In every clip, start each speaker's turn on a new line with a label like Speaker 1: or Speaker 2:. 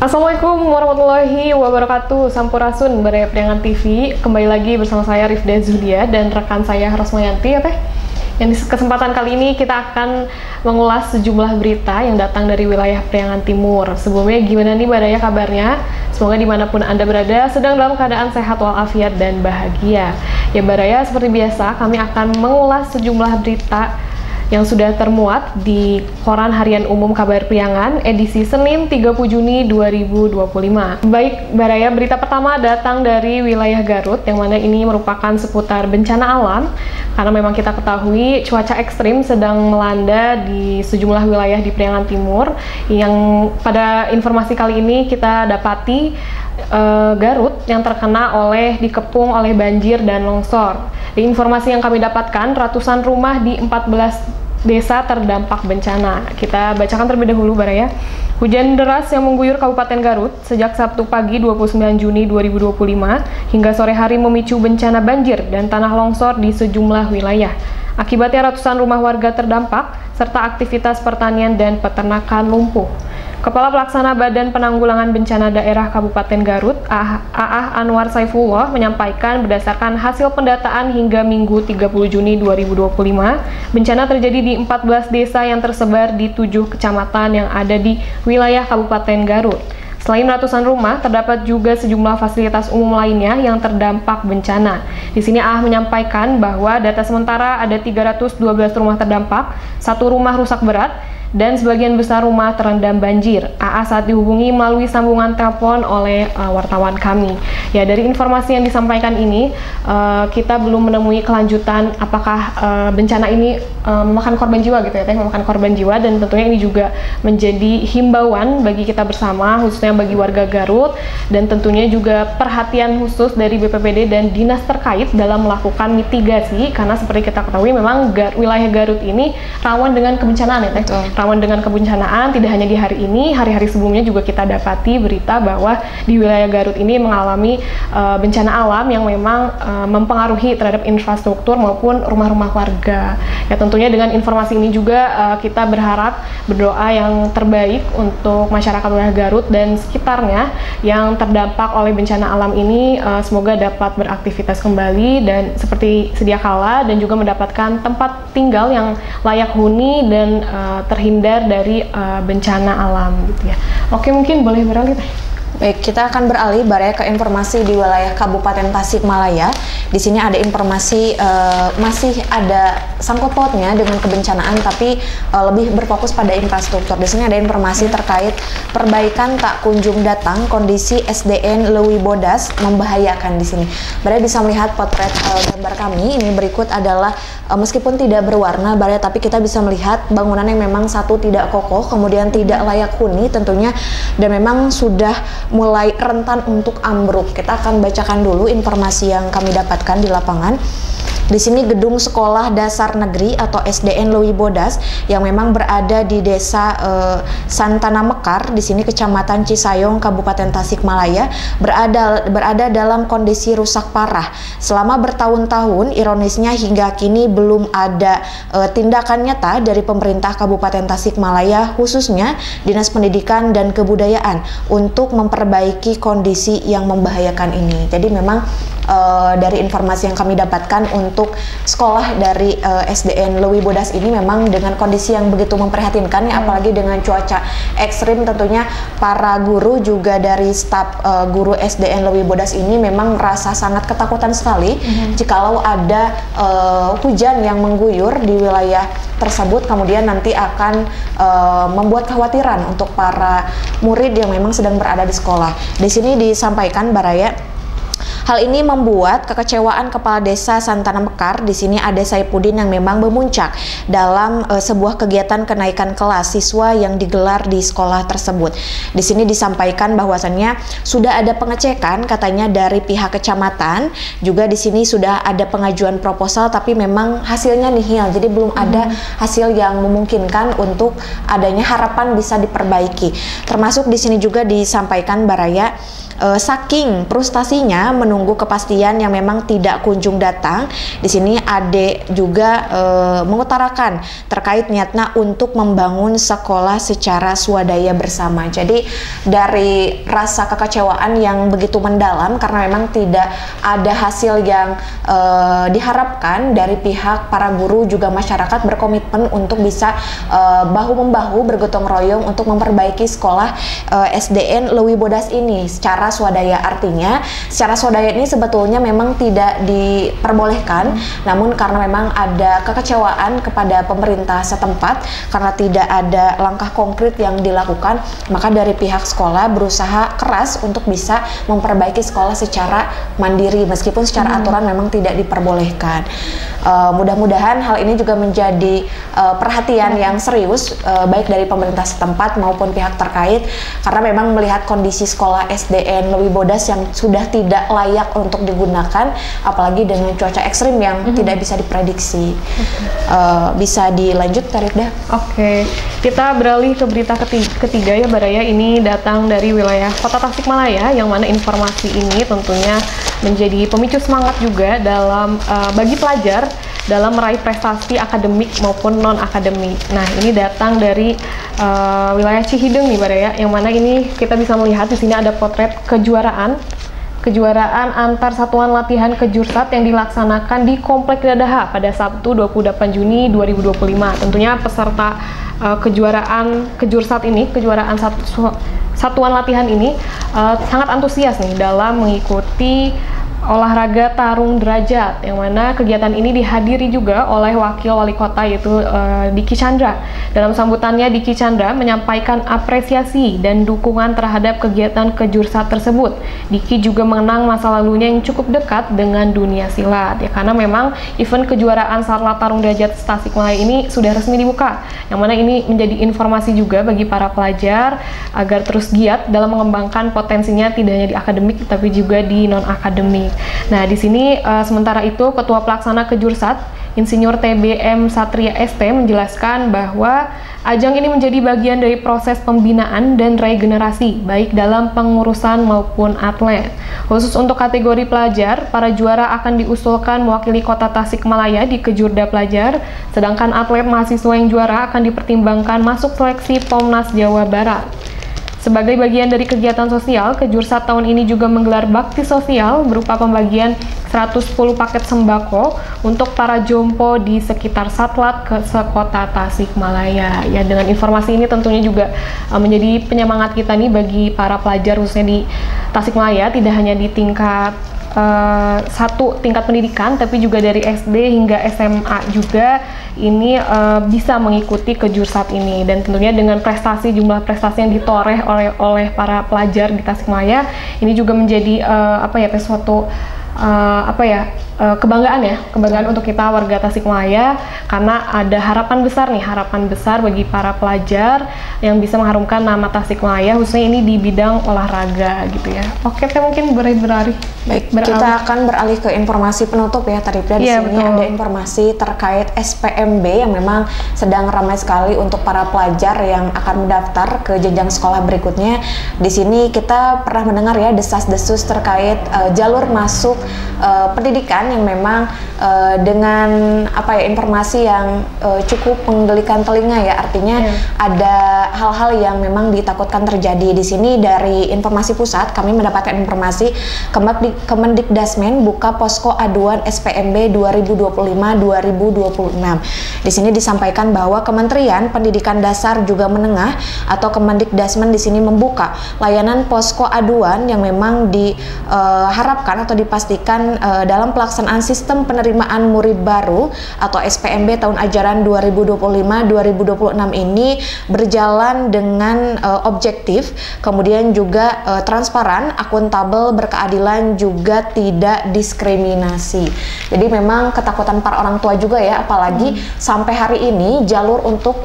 Speaker 1: Assalamualaikum warahmatullahi wabarakatuh. Sampurasun Baraya Priangan TV. Kembali lagi bersama saya Rifda Zulia dan rekan saya Rosmayanti ya Teh. Yang di kesempatan kali ini kita akan mengulas sejumlah berita yang datang dari wilayah Priangan Timur. Sebelumnya gimana nih Baraya kabarnya? Semoga dimanapun Anda berada sedang dalam keadaan sehat walafiat dan bahagia. Ya Baraya, seperti biasa kami akan mengulas sejumlah berita yang sudah termuat di Koran Harian Umum Kabar Priangan edisi Senin 30 Juni 2025. Baik Baraya, berita pertama datang dari wilayah Garut yang mana ini merupakan seputar bencana alam karena memang kita ketahui cuaca ekstrim sedang melanda di sejumlah wilayah di Priangan Timur. Yang pada informasi kali ini kita dapati Garut yang terkena dikepung oleh banjir dan longsor. Di informasi yang kami dapatkan, ratusan rumah di 14 desa terdampak bencana. Kita bacakan terlebih dahulu Baraya. Hujan deras yang mengguyur Kabupaten Garut sejak Sabtu pagi 29 Juni 2025 hingga sore hari memicu bencana banjir dan tanah longsor di sejumlah wilayah. Akibatnya ratusan rumah warga terdampak serta aktivitas pertanian dan peternakan lumpuh. Kepala Pelaksana Badan Penanggulangan Bencana Daerah Kabupaten Garut, Aah Anwar Saifullah, menyampaikan berdasarkan hasil pendataan hingga Minggu 30 Juni 2025, bencana terjadi di 14 desa yang tersebar di 7 kecamatan yang ada di wilayah Kabupaten Garut. Selain ratusan rumah, terdapat juga sejumlah fasilitas umum lainnya yang terdampak bencana. Di sini menyampaikan bahwa data sementara ada 312 rumah terdampak, 1 rumah rusak berat, dan sebagian besar rumah terendam banjir. AA saat dihubungi melalui sambungan telepon oleh wartawan kami. Ya, dari informasi yang disampaikan ini, kita belum menemui kelanjutan apakah bencana ini memakan korban jiwa gitu ya, memakan korban jiwa, dan tentunya ini juga menjadi himbauan bagi kita bersama, khususnya bagi warga Garut, dan tentunya juga perhatian khusus dari BPBD dan dinas terkait dalam melakukan mitigasi, karena seperti kita ketahui memang wilayah Garut ini rawan dengan kebencanaan ya Teh. Rawan dengan kebencanaan, tidak hanya di hari ini, hari-hari sebelumnya juga kita dapati berita bahwa di wilayah Garut ini mengalami bencana alam yang memang mempengaruhi terhadap infrastruktur maupun rumah-rumah warga. Ya tentunya dengan informasi ini juga kita berdoa yang terbaik untuk masyarakat wilayah Garut dan sekitarnya yang terdampak oleh bencana alam ini, semoga dapat beraktivitas kembali dan seperti sedia kala, dan juga mendapatkan tempat tinggal yang layak huni dan terhindar dari bencana alam gitu ya. Oke, mungkin boleh beralih Teh.
Speaker 2: Baik, kita akan beralih Baraya ke informasi di wilayah Kabupaten Tasikmalaya. Di sini ada informasi masih ada sangkut pautnya dengan kebencanaan, tapi lebih berfokus pada infrastruktur. Di sini ada informasi terkait perbaikan tak kunjung datang, kondisi SDN Leuwi Bodas membahayakan di sini. Baraya bisa melihat potret gambar kami. Ini berikut adalah meskipun tidak berwarna Baraya, tapi kita bisa melihat bangunan yang memang satu tidak kokoh, kemudian tidak layak huni tentunya, dan memang sudah mulai rentan untuk ambruk. Kita akan bacakan dulu informasi yang kami dapatkan di lapangan. Di sini gedung sekolah dasar negeri atau SDN Leuwi Bodas yang memang berada di desa Santana Mekar, di sini Kecamatan Cisayong, Kabupaten Tasikmalaya, berada dalam kondisi rusak parah. Selama bertahun-tahun, ironisnya hingga kini belum ada tindakan nyata dari pemerintah Kabupaten Tasikmalaya, khususnya Dinas Pendidikan dan Kebudayaan, untuk memperbaiki kondisi yang membahayakan ini. Jadi memang dari informasi yang kami dapatkan untuk sekolah dari SDN Leuwi Bodas ini memang dengan kondisi yang begitu memprihatinkan ya, apalagi dengan cuaca ekstrim, tentunya para guru juga dari staf guru SDN Leuwi Bodas ini memang merasa sangat ketakutan sekali jikalau ada hujan yang mengguyur di wilayah tersebut, kemudian nanti akan membuat kekhawatiran untuk para murid yang memang sedang berada di sekolah. Di sini disampaikan Baraya, hal ini membuat kekecewaan Kepala Desa Santana Mekar. Di sini ada Saipudin yang memang memuncak dalam sebuah kegiatan kenaikan kelas siswa yang digelar di sekolah tersebut. Di sini disampaikan bahwasannya sudah ada pengecekan katanya dari pihak kecamatan. Juga di sini sudah ada pengajuan proposal, tapi memang hasilnya nihil. Jadi belum ada hasil yang memungkinkan untuk adanya harapan bisa diperbaiki. Termasuk di sini juga disampaikan Baraya, saking frustasinya menunggu kepastian yang memang tidak kunjung datang. Di sini Ade juga mengutarakan terkait niatnya untuk membangun sekolah secara swadaya bersama. Jadi dari rasa kekecewaan yang begitu mendalam karena memang tidak ada hasil yang diharapkan, dari pihak para guru juga masyarakat berkomitmen untuk bisa bahu-membahu bergotong royong untuk memperbaiki sekolah SDN Leuwi Bodas ini secara swadaya. Artinya secara swadaya ini sebetulnya memang tidak diperbolehkan, namun karena memang ada kekecewaan kepada pemerintah setempat karena tidak ada langkah konkret yang dilakukan, maka dari pihak sekolah berusaha keras untuk bisa memperbaiki sekolah secara mandiri meskipun secara aturan memang tidak diperbolehkan. Mudah-mudahan hal ini juga menjadi perhatian yang serius baik dari pemerintah setempat maupun pihak terkait, karena memang melihat kondisi sekolah SDN Leuwi Bodas yang sudah tidak layak untuk digunakan, apalagi dengan cuaca ekstrim yang tidak bisa diprediksi. Bisa dilanjut, Tarifda?
Speaker 1: Oke, kita beralih ke berita ketiga ya Baraya. Ini datang dari wilayah Kota Tasikmalaya, yang mana informasi ini tentunya menjadi pemicu semangat juga dalam bagi pelajar dalam meraih prestasi akademik maupun non akademik. Nah, ini datang dari wilayah Cihideng nih Baraya, yang mana ini kita bisa melihat di sini ada potret kejuaraan antar satuan latihan kejursat yang dilaksanakan di Komplek Dadaha pada Sabtu 28 Juni 2025. Tentunya peserta kejuaraan kejursat ini, kejuaraan satuan latihan ini sangat antusias nih dalam mengikuti olahraga tarung derajat, yang mana kegiatan ini dihadiri juga oleh Wakil Wali Kota yaitu Diki Chandra. Dalam sambutannya, Diki Chandra menyampaikan apresiasi dan dukungan terhadap kegiatan kejursat tersebut. Diki juga mengenang masa lalunya yang cukup dekat dengan dunia silat, ya, karena memang event kejuaraan sarlat tarung derajat Tasikmalaya ini sudah resmi dibuka, yang mana ini menjadi informasi juga bagi para pelajar agar terus giat dalam mengembangkan potensinya tidak hanya di akademik tapi juga di non akademik. Nah, di sini sementara itu Ketua Pelaksana Kejursat Insinyur TBM Satria ST menjelaskan bahwa ajang ini menjadi bagian dari proses pembinaan dan regenerasi baik dalam pengurusan maupun atlet. Khusus untuk kategori pelajar, para juara akan diusulkan mewakili Kota Tasikmalaya di Kejurda Pelajar, sedangkan atlet mahasiswa yang juara akan dipertimbangkan masuk seleksi Pomnas Jawa Barat. Sebagai bagian dari kegiatan sosial, Kejursat tahun ini juga menggelar bakti sosial berupa pembagian 110 paket sembako untuk para jompo di sekitar Satlat ke sekota Tasikmalaya. Ya, dengan informasi ini tentunya juga menjadi penyemangat kita nih bagi para pelajar khususnya di Tasikmalaya, tidak hanya di tingkat satu tingkat pendidikan, tapi juga dari SD hingga SMA juga ini bisa mengikuti kejursat ini. Dan tentunya dengan jumlah prestasi yang ditoreh oleh para pelajar di Tasikmalaya, ini juga menjadi suatu kebanggaan untuk kita warga Tasikmalaya, karena ada harapan besar bagi para pelajar yang bisa mengharumkan nama Tasikmalaya khususnya ini di bidang olahraga gitu ya. Oke, kita mungkin beralih.
Speaker 2: Baik, kita akan beralih ke informasi penutup ya, Tarifda. Di sini
Speaker 1: betul.
Speaker 2: ada informasi terkait SPMB yang memang sedang ramai sekali untuk para pelajar yang akan mendaftar ke jenjang sekolah berikutnya. Di sini kita pernah mendengar ya desas-desus terkait jalur masuk pendidikan yang memang dengan informasi yang cukup menggelikan telinga ya. Artinya ada hal-hal yang memang ditakutkan terjadi. Di sini dari informasi pusat kami mendapatkan informasi Kemendikdasmen buka posko aduan SPMB 2025-2026. Di sini disampaikan bahwa Kementerian Pendidikan Dasar juga Menengah atau Kemendikdasmen di sini membuka layanan posko aduan yang memang diharapkan atau dipastikan dalam pelaksanaan sistem penerimaan murid baru atau SPMB tahun ajaran 2025-2026 ini berjalan dengan objektif, kemudian juga transparan, akuntabel, berkeadilan, juga tidak diskriminasi. Jadi memang ketakutan para orang tua juga ya, apalagi sampai hari ini jalur untuk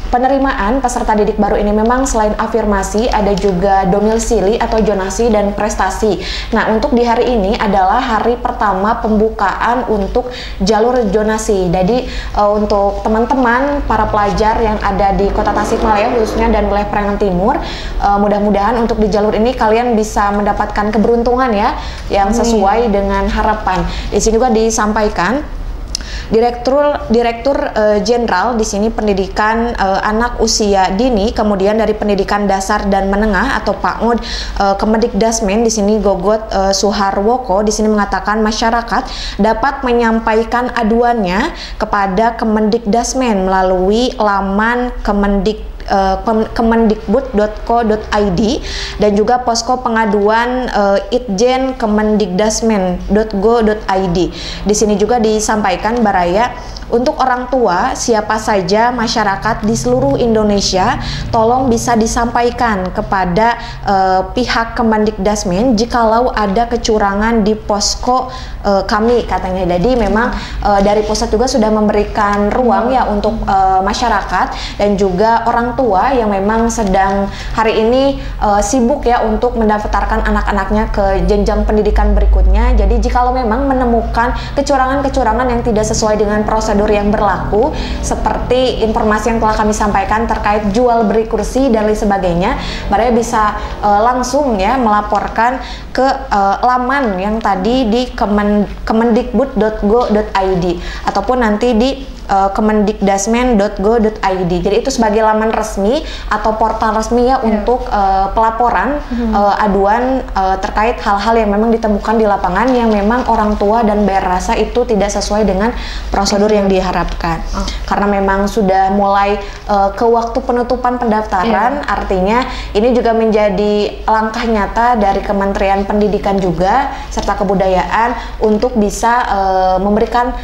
Speaker 2: penerimaan peserta didik baru ini memang selain afirmasi ada juga domisili atau zonasi dan prestasi. Nah, untuk di hari ini adalah hari pertama pembukaan untuk jalur zonasi. Jadi untuk teman-teman para pelajar yang ada di Kota Tasikmalaya khususnya dan wilayah Priangan Timur, mudah-mudahan untuk di jalur ini kalian bisa mendapatkan keberuntungan ya yang sesuai dengan harapan. Di sini juga disampaikan Direktur Jenderal di sini pendidikan anak usia dini, kemudian dari pendidikan dasar dan menengah atau PAUD Kemendikdasmen di sini Gogot Suharwoko di sini mengatakan masyarakat dapat menyampaikan aduannya kepada Kemendikdasmen melalui laman kemendikbud.co.id dan juga posko pengaduan itjen kemendikdasmen.go.id. Di sini juga disampaikan Baraya untuk orang tua siapa saja masyarakat di seluruh Indonesia tolong bisa disampaikan kepada pihak Kemendikdasmen jikalau ada kecurangan di posko kami katanya. Jadi memang dari pusat juga sudah memberikan ruang ya untuk masyarakat dan juga orang tua yang memang sedang hari ini sibuk ya untuk mendaftarkan anak-anaknya ke jenjang pendidikan berikutnya. Jadi jikalau memang menemukan kecurangan-kecurangan yang tidak sesuai dengan prosedur yang berlaku seperti informasi yang telah kami sampaikan terkait jual beli kursi dan lain sebagainya, Baraya bisa langsung ya melaporkan ke laman yang tadi di kemendikbud.go.id ataupun nanti di kemendikdasmen.go.id. Jadi itu sebagai laman resmi atau portal resmi ya untuk pelaporan aduan terkait hal-hal yang memang ditemukan di lapangan yang memang orang tua dan bayar rasa itu tidak sesuai dengan prosedur yang diharapkan. Karena memang sudah mulai ke waktu penutupan pendaftaran, artinya ini juga menjadi langkah nyata dari Kementerian Pendidikan juga serta Kebudayaan untuk bisa memberikan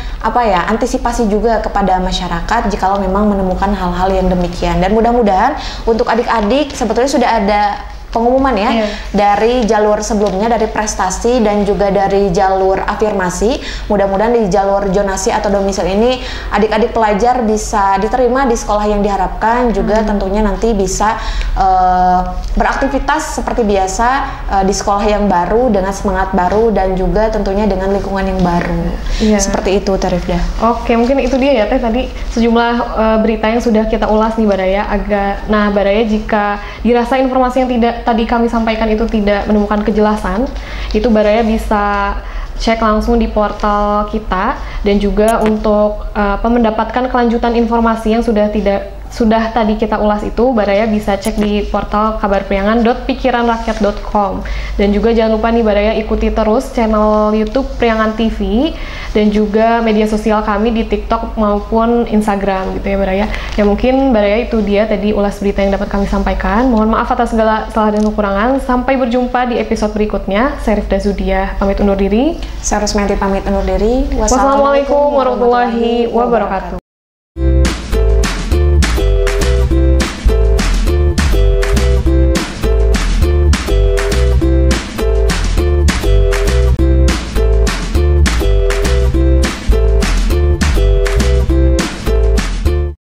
Speaker 2: antisipasi juga kepada masyarakat jikalau memang menemukan hal-hal yang demikian. Dan mudah-mudahan untuk adik-adik sebetulnya sudah ada pengumuman ya dari jalur sebelumnya, dari prestasi dan juga dari jalur afirmasi. Mudah-mudahan di jalur zonasi atau domisili ini adik-adik pelajar bisa diterima di sekolah yang diharapkan, juga tentunya nanti bisa beraktivitas seperti biasa di sekolah yang baru dengan semangat baru dan juga tentunya dengan lingkungan yang baru. Seperti itu Tarifda.
Speaker 1: Oke, mungkin itu dia ya Teh tadi sejumlah berita yang sudah kita ulas nih Baraya. Nah Baraya, jika dirasa informasi yang tadi kami sampaikan itu tidak menemukan kejelasan, itu Baraya bisa cek langsung di portal kita, dan juga untuk mendapatkan kelanjutan informasi yang sudah tadi kita ulas itu, Baraya bisa cek di portal kabarpriangan.pikiranrakyat.com. Dan juga jangan lupa nih Baraya, ikuti terus channel YouTube Priangan TV dan juga media sosial kami di TikTok maupun Instagram gitu ya Baraya. Ya mungkin Baraya itu dia tadi ulas berita yang dapat kami sampaikan. Mohon maaf atas segala salah dan kekurangan. Sampai berjumpa di episode berikutnya. Saya Rifda Zudia pamit undur diri.
Speaker 2: Saya Rosmanti pamit undur diri.
Speaker 1: Wassalamualaikum warahmatullahi wabarakatuh.